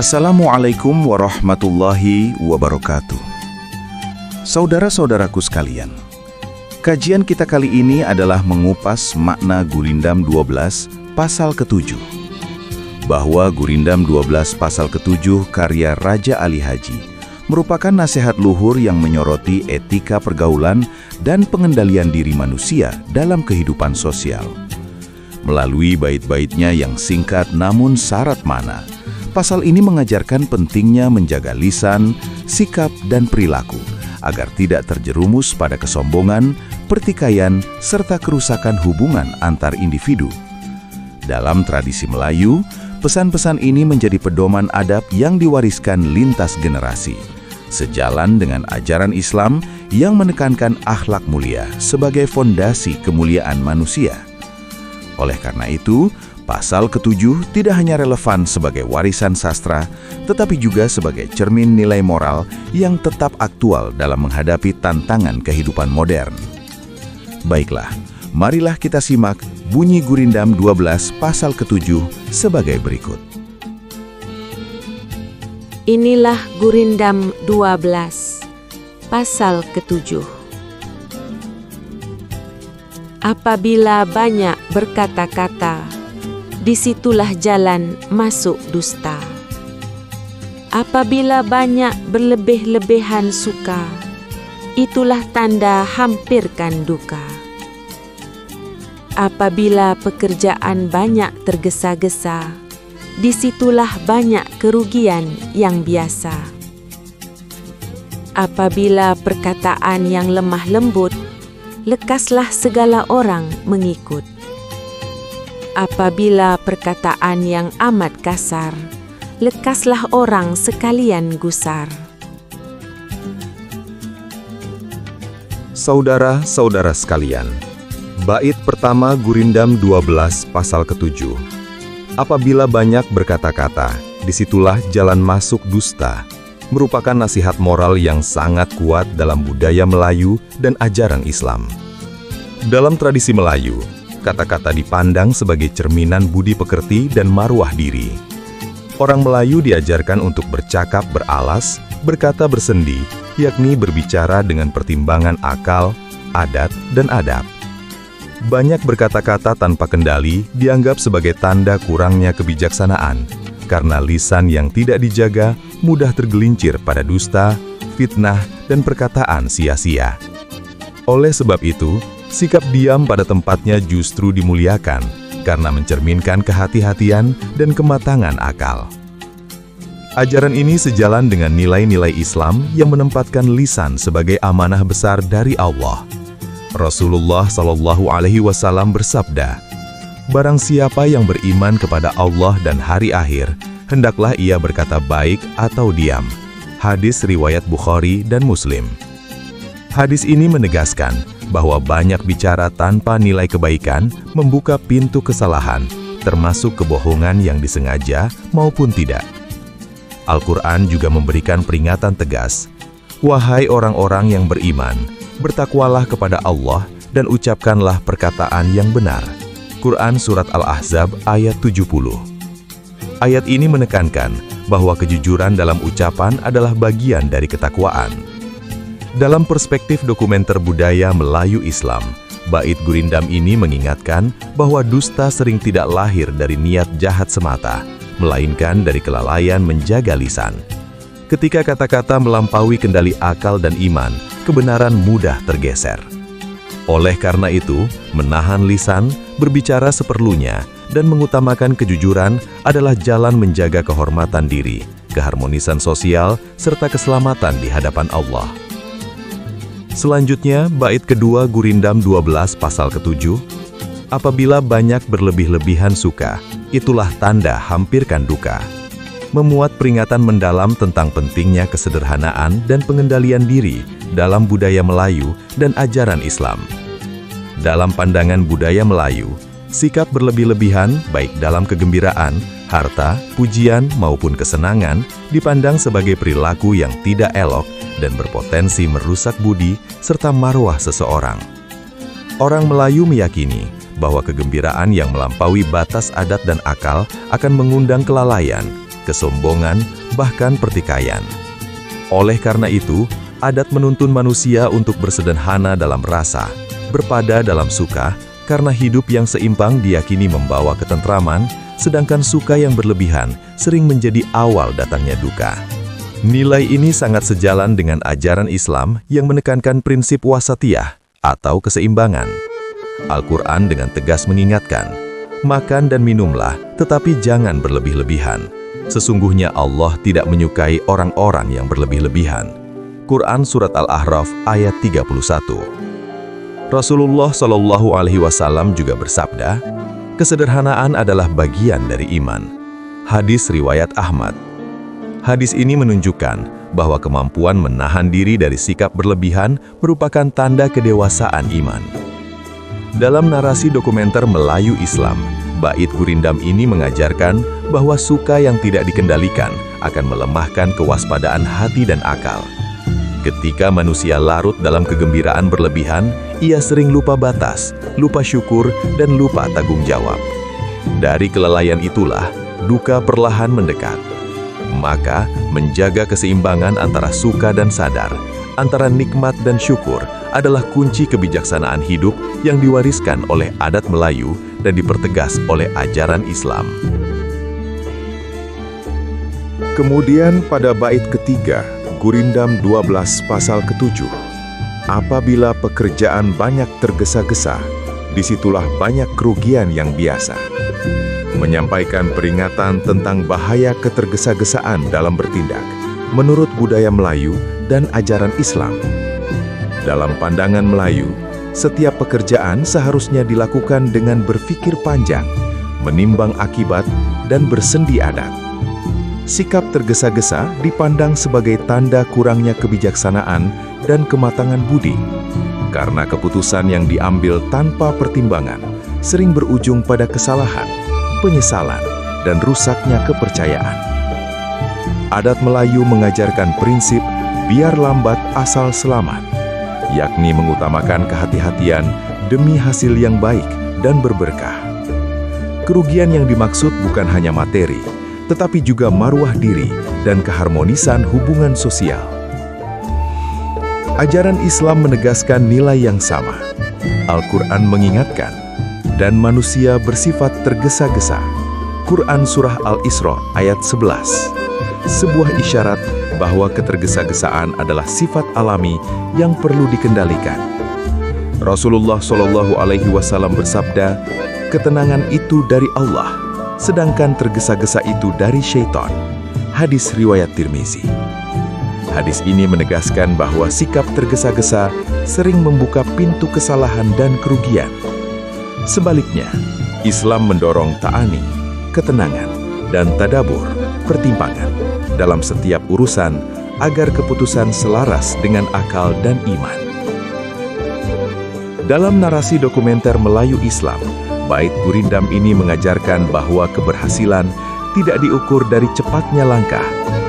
Assalamualaikum warahmatullahi wabarakatuh. Saudara-saudaraku sekalian, kajian kita kali ini adalah mengupas makna Gurindam 12 pasal ke-7. Bahwa Gurindam 12 pasal ke-7 karya Raja Ali Haji merupakan nasihat luhur yang menyoroti etika pergaulan dan pengendalian diri manusia dalam kehidupan sosial. Melalui bait-baitnya yang singkat namun syarat makna, pasal ini mengajarkan pentingnya menjaga lisan, sikap, dan perilaku agar tidak terjerumus pada kesombongan, pertikaian, serta kerusakan hubungan antar individu. Dalam tradisi Melayu, pesan-pesan ini menjadi pedoman adab yang diwariskan lintas generasi, sejalan dengan ajaran Islam yang menekankan akhlak mulia sebagai fondasi kemuliaan manusia. Oleh karena itu, pasal ke-7 tidak hanya relevan sebagai warisan sastra, tetapi juga sebagai cermin nilai moral yang tetap aktual dalam menghadapi tantangan kehidupan modern. Baiklah, marilah kita simak bunyi Gurindam 12 pasal ke-7 sebagai berikut. Inilah Gurindam 12 pasal ke-7. Apabila banyak berkata-kata, disitulah jalan masuk dusta. Apabila banyak berlebih-lebihan suka, itulah tanda hampirkan duka. Apabila pekerjaan banyak tergesa-gesa, disitulah banyak kerugian yang biasa. Apabila perkataan yang lemah lembut, lekaslah segala orang mengikut. Apabila perkataan yang amat kasar, lekaslah orang sekalian gusar. Saudara-saudara sekalian, bait pertama Gurindam 12 pasal ke-7. Apabila banyak berkata-kata, disitulah jalan masuk dusta, merupakan nasihat moral yang sangat kuat dalam budaya Melayu dan ajaran Islam. Dalam tradisi Melayu, kata-kata dipandang sebagai cerminan budi pekerti dan marwah diri. Orang Melayu diajarkan untuk bercakap beralas, berkata bersendi, yakni berbicara dengan pertimbangan akal, adat, dan adab. Banyak berkata-kata tanpa kendali dianggap sebagai tanda kurangnya kebijaksanaan, karena lisan yang tidak dijaga mudah tergelincir pada dusta, fitnah, dan perkataan sia-sia. Oleh sebab itu, sikap diam pada tempatnya justru dimuliakan karena mencerminkan kehati-hatian dan kematangan akal. Ajaran ini sejalan dengan nilai-nilai Islam yang menempatkan lisan sebagai amanah besar dari Allah. Rasulullah SAW bersabda, "Barang siapa yang beriman kepada Allah dan hari akhir, hendaklah ia berkata baik atau diam." Hadis riwayat Bukhari dan Muslim. Hadis ini menegaskan bahwa banyak bicara tanpa nilai kebaikan membuka pintu kesalahan, termasuk kebohongan yang disengaja maupun tidak. Al-Quran juga memberikan peringatan tegas, "Wahai orang-orang yang beriman, bertakwalah kepada Allah dan ucapkanlah perkataan yang benar." Quran Surat Al-Ahzab ayat 70. Ayat ini menekankan bahwa kejujuran dalam ucapan adalah bagian dari ketakwaan. Dalam perspektif dokumenter budaya Melayu Islam, bait Gurindam ini mengingatkan bahwa dusta sering tidak lahir dari niat jahat semata, melainkan dari kelalaian menjaga lisan. Ketika kata-kata melampaui kendali akal dan iman, kebenaran mudah tergeser. Oleh karena itu, menahan lisan, berbicara seperlunya, dan mengutamakan kejujuran adalah jalan menjaga kehormatan diri, keharmonisan sosial, serta keselamatan di hadapan Allah. Selanjutnya, bait kedua Gurindam 12 pasal ke-7. Apabila banyak berlebih-lebihan suka, itulah tanda hampirkan duka. Memuat peringatan mendalam tentang pentingnya kesederhanaan dan pengendalian diri dalam budaya Melayu dan ajaran Islam. Dalam pandangan budaya Melayu, sikap berlebih-lebihan baik dalam kegembiraan, harta, pujian maupun kesenangan dipandang sebagai perilaku yang tidak elok dan berpotensi merusak budi serta marwah seseorang. Orang Melayu meyakini bahwa kegembiraan yang melampaui batas adat dan akal akan mengundang kelalaian, kesombongan, bahkan pertikaian. Oleh karena itu, adat menuntun manusia untuk bersederhana dalam rasa, berpada dalam suka, karena hidup yang seimbang diyakini membawa ketentraman, sedangkan suka yang berlebihan sering menjadi awal datangnya duka. Nilai ini sangat sejalan dengan ajaran Islam yang menekankan prinsip wasatiyah atau keseimbangan. Al-Quran dengan tegas mengingatkan, makan dan minumlah, tetapi jangan berlebih-lebihan. Sesungguhnya Allah tidak menyukai orang-orang yang berlebih-lebihan. Quran Surat Al-A'raf ayat 31. Rasulullah Shallallahu Alaihi Wasallam juga bersabda, kesederhanaan adalah bagian dari iman. Hadis riwayat Ahmad. Hadis ini menunjukkan bahwa kemampuan menahan diri dari sikap berlebihan merupakan tanda kedewasaan iman. Dalam narasi dokumenter Melayu Islam, bait gurindam ini mengajarkan bahwa suka yang tidak dikendalikan akan melemahkan kewaspadaan hati dan akal. Ketika manusia larut dalam kegembiraan berlebihan, ia sering lupa batas, lupa syukur, dan lupa tanggung jawab. Dari kelalaian itulah, duka perlahan mendekat. Maka, menjaga keseimbangan antara suka dan sadar, antara nikmat dan syukur, adalah kunci kebijaksanaan hidup yang diwariskan oleh adat Melayu dan dipertegas oleh ajaran Islam. Kemudian pada bait ketiga, Gurindam 12 pasal ke-7, apabila pekerjaan banyak tergesa-gesa, disitulah banyak kerugian yang biasa. Menyampaikan peringatan tentang bahaya ketergesa-gesaan dalam bertindak, menurut budaya Melayu dan ajaran Islam. Dalam pandangan Melayu, setiap pekerjaan seharusnya dilakukan dengan berpikir panjang, menimbang akibat, dan bersendi adat. Sikap tergesa-gesa dipandang sebagai tanda kurangnya kebijaksanaan dan kematangan budi, karena keputusan yang diambil tanpa pertimbangan sering berujung pada kesalahan, penyesalan, dan rusaknya kepercayaan. Adat Melayu mengajarkan prinsip biar lambat asal selamat, yakni mengutamakan kehati-hatian demi hasil yang baik dan berberkah. Kerugian yang dimaksud bukan hanya materi, tetapi juga marwah diri dan keharmonisan hubungan sosial. Ajaran Islam menegaskan nilai yang sama. Al-Quran mengingatkan, dan manusia bersifat tergesa-gesa. Quran Surah Al-Isra ayat 11. Sebuah isyarat bahwa ketergesa-gesaan adalah sifat alami yang perlu dikendalikan. Rasulullah Shallallahu Alaihi Wasallam bersabda, ketenangan itu dari Allah, sedangkan tergesa-gesa itu dari syaitan. Hadis riwayat Tirmizi. Hadis ini menegaskan bahwa sikap tergesa-gesa sering membuka pintu kesalahan dan kerugian. Sebaliknya, Islam mendorong ta'ani, ketenangan, dan tadabur, pertimbangan, dalam setiap urusan agar keputusan selaras dengan akal dan iman. Dalam narasi dokumenter Melayu Islam, bait Gurindam ini mengajarkan bahwa keberhasilan tidak diukur dari cepatnya langkah,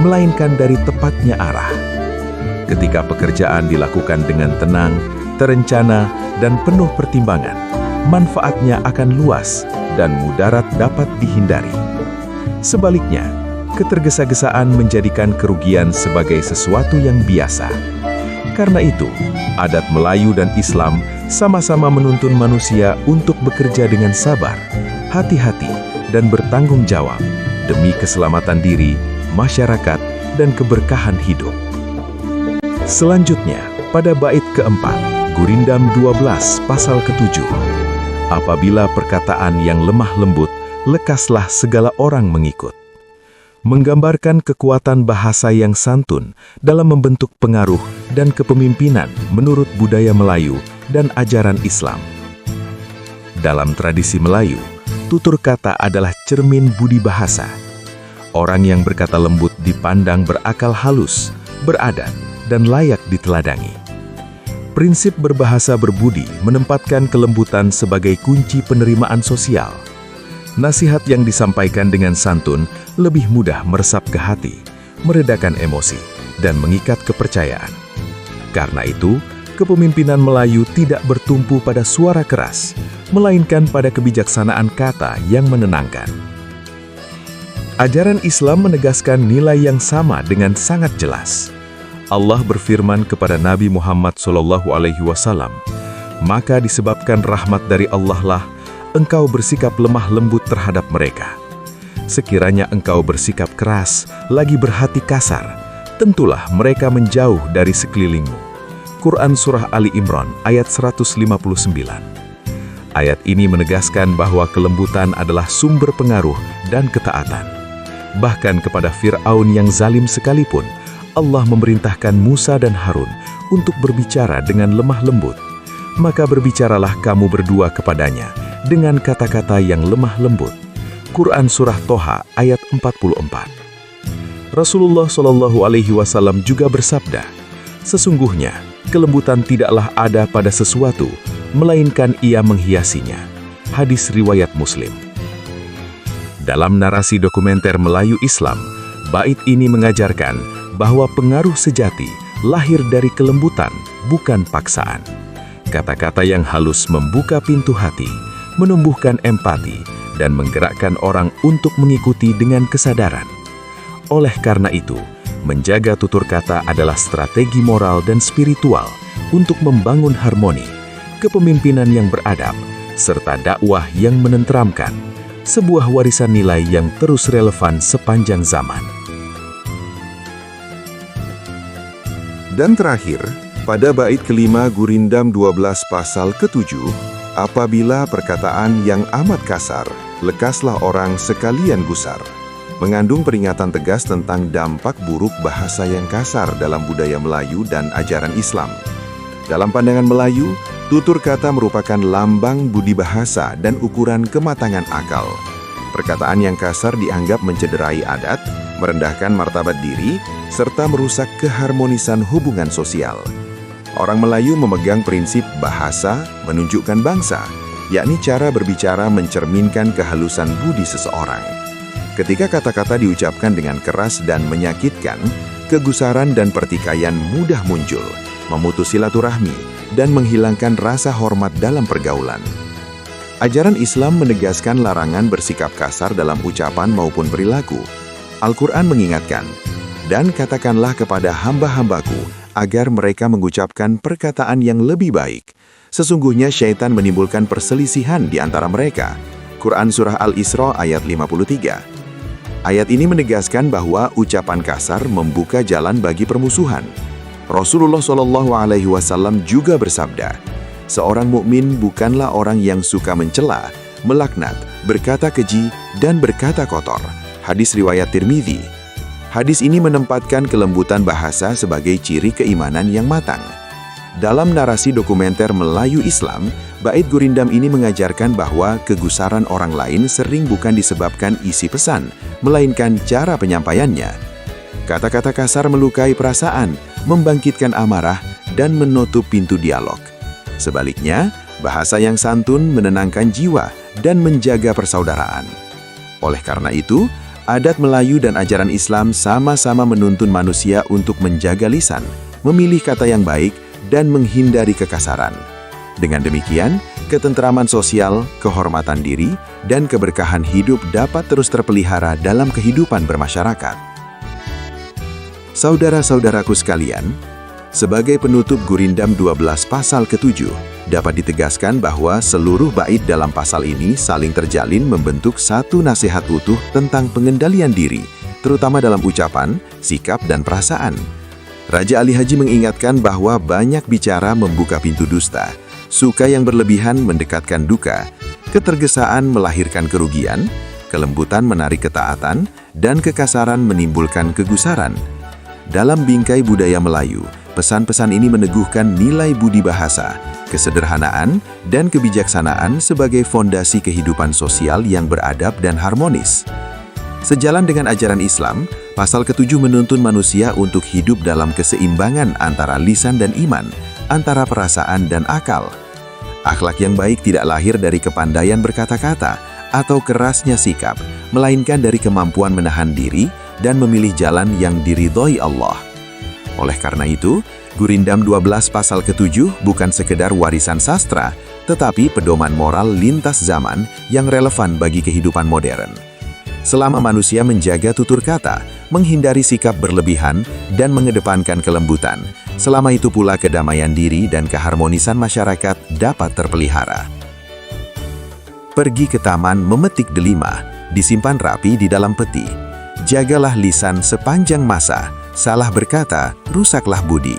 melainkan dari tepatnya arah. Ketika pekerjaan dilakukan dengan tenang, terencana, dan penuh pertimbangan, manfaatnya akan luas dan mudarat dapat dihindari. Sebaliknya, ketergesa-gesaan menjadikan kerugian sebagai sesuatu yang biasa. Karena itu, adat Melayu dan Islam sama-sama menuntun manusia untuk bekerja dengan sabar, hati-hati, dan bertanggung jawab demi keselamatan diri, masyarakat, dan keberkahan hidup. Selanjutnya, pada bait keempat, Gurindam 12 pasal ke-7, apabila perkataan yang lemah lembut, lekaslah segala orang mengikut. Menggambarkan kekuatan bahasa yang santun dalam membentuk pengaruh dan kepemimpinan menurut budaya Melayu dan ajaran Islam. Dalam tradisi Melayu, tutur kata adalah cermin budi bahasa. Orang yang berkata lembut dipandang berakal halus, beradab, dan layak diteladangi. Prinsip berbahasa berbudi menempatkan kelembutan sebagai kunci penerimaan sosial. Nasihat yang disampaikan dengan santun lebih mudah meresap ke hati, meredakan emosi, dan mengikat kepercayaan. Karena itu, kepemimpinan Melayu tidak bertumpu pada suara keras, melainkan pada kebijaksanaan kata yang menenangkan. Ajaran Islam menegaskan nilai yang sama dengan sangat jelas. Allah berfirman kepada Nabi Muhammad SAW, "Maka disebabkan rahmat dari Allah lah, engkau bersikap lemah lembut terhadap mereka. Sekiranya engkau bersikap keras, lagi berhati kasar, tentulah mereka menjauh dari sekelilingmu." Quran Surah Ali Imran ayat 159. Ayat ini menegaskan bahwa kelembutan adalah sumber pengaruh dan ketaatan. Bahkan kepada Fir'aun yang zalim sekalipun, Allah memerintahkan Musa dan Harun untuk berbicara dengan lemah lembut. Maka berbicaralah kamu berdua kepadanya dengan kata-kata yang lemah lembut. Quran Surah Toha ayat 44. Rasulullah SAW juga bersabda, "Sesungguhnya, kelembutan tidaklah ada pada sesuatu, melainkan ia menghiasinya." Hadis riwayat Muslim. Dalam narasi dokumenter Melayu Islam, bait ini mengajarkan bahwa pengaruh sejati lahir dari kelembutan, bukan paksaan. Kata-kata yang halus membuka pintu hati, menumbuhkan empati, dan menggerakkan orang untuk mengikuti dengan kesadaran. Oleh karena itu, menjaga tutur kata adalah strategi moral dan spiritual untuk membangun harmoni, kepemimpinan yang beradab, serta dakwah yang menenteramkan, sebuah warisan nilai yang terus relevan sepanjang zaman. Dan terakhir, pada bait kelima Gurindam 12 pasal ke-7, apabila perkataan yang amat kasar, lekaslah orang sekalian gusar, mengandung peringatan tegas tentang dampak buruk bahasa yang kasar dalam budaya Melayu dan ajaran Islam. Dalam pandangan Melayu, tutur kata merupakan lambang budi bahasa dan ukuran kematangan akal. Perkataan yang kasar dianggap mencederai adat, merendahkan martabat diri, serta merusak keharmonisan hubungan sosial. Orang Melayu memegang prinsip bahasa menunjukkan bangsa, yakni cara berbicara mencerminkan kehalusan budi seseorang. Ketika kata-kata diucapkan dengan keras dan menyakitkan, kegusaran dan pertikaian mudah muncul, memutus silaturahmi, dan menghilangkan rasa hormat dalam pergaulan. Ajaran Islam menegaskan larangan bersikap kasar dalam ucapan maupun perilaku. Al-Quran mengingatkan, "Dan katakanlah kepada hamba-hambaku agar mereka mengucapkan perkataan yang lebih baik. Sesungguhnya syaitan menimbulkan perselisihan di antara mereka." Quran Surah Al-Isra ayat 53. Ayat ini menegaskan bahwa ucapan kasar membuka jalan bagi permusuhan. Rasulullah SAW juga bersabda, "Seorang mukmin bukanlah orang yang suka mencela, melaknat, berkata keji, dan berkata kotor." Hadis riwayat Tirmidzi. Hadis ini menempatkan kelembutan bahasa sebagai ciri keimanan yang matang. Dalam narasi dokumenter Melayu Islam, bait Gurindam ini mengajarkan bahwa kegusaran orang lain sering bukan disebabkan isi pesan, melainkan cara penyampaiannya. Kata-kata kasar melukai perasaan, membangkitkan amarah, dan menutup pintu dialog. Sebaliknya, bahasa yang santun menenangkan jiwa dan menjaga persaudaraan. Oleh karena itu, adat Melayu dan ajaran Islam sama-sama menuntun manusia untuk menjaga lisan, memilih kata yang baik, dan menghindari kekasaran. Dengan demikian, ketentraman sosial, kehormatan diri, dan keberkahan hidup dapat terus terpelihara dalam kehidupan bermasyarakat. Saudara-saudaraku sekalian, sebagai penutup Gurindam 12 pasal ke-7, dapat ditegaskan bahwa seluruh bait dalam pasal ini saling terjalin membentuk satu nasihat utuh tentang pengendalian diri, terutama dalam ucapan, sikap, dan perasaan. Raja Ali Haji mengingatkan bahwa banyak bicara membuka pintu dusta, suka yang berlebihan mendekatkan duka, ketergesaan melahirkan kerugian, kelembutan menarik ketaatan, dan kekasaran menimbulkan kegusaran. Dalam bingkai budaya Melayu, pesan-pesan ini meneguhkan nilai budi bahasa, kesederhanaan, dan kebijaksanaan sebagai fondasi kehidupan sosial yang beradab dan harmonis. Sejalan dengan ajaran Islam, pasal ke-7 menuntun manusia untuk hidup dalam keseimbangan antara lisan dan iman, antara perasaan dan akal. Akhlak yang baik tidak lahir dari kepandaian berkata-kata atau kerasnya sikap, melainkan dari kemampuan menahan diri dan memilih jalan yang diridhoi Allah. Oleh karena itu, Gurindam 12 pasal ke-7 bukan sekedar warisan sastra, tetapi pedoman moral lintas zaman yang relevan bagi kehidupan modern. Selama manusia menjaga tutur kata, menghindari sikap berlebihan, dan mengedepankan kelembutan, selama itu pula kedamaian diri dan keharmonisan masyarakat dapat terpelihara. Pergi ke taman memetik delima, disimpan rapi di dalam peti. Jagalah lisan sepanjang masa, salah berkata, rusaklah budi.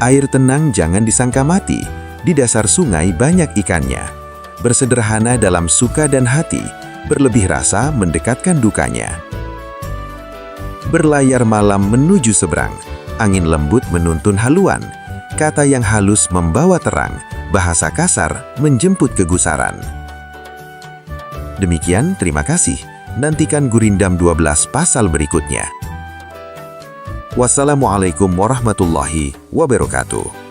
Air tenang jangan disangka mati, di dasar sungai banyak ikannya. Bersederhana dalam suka dan hati, berlebih rasa mendekatkan dukanya. Berlayar malam menuju seberang, angin lembut menuntun haluan, kata yang halus membawa terang, bahasa kasar menjemput kegusaran. Demikian, terima kasih. Nantikan Gurindam 12 pasal berikutnya. Wassalamualaikum warahmatullahi wabarakatuh.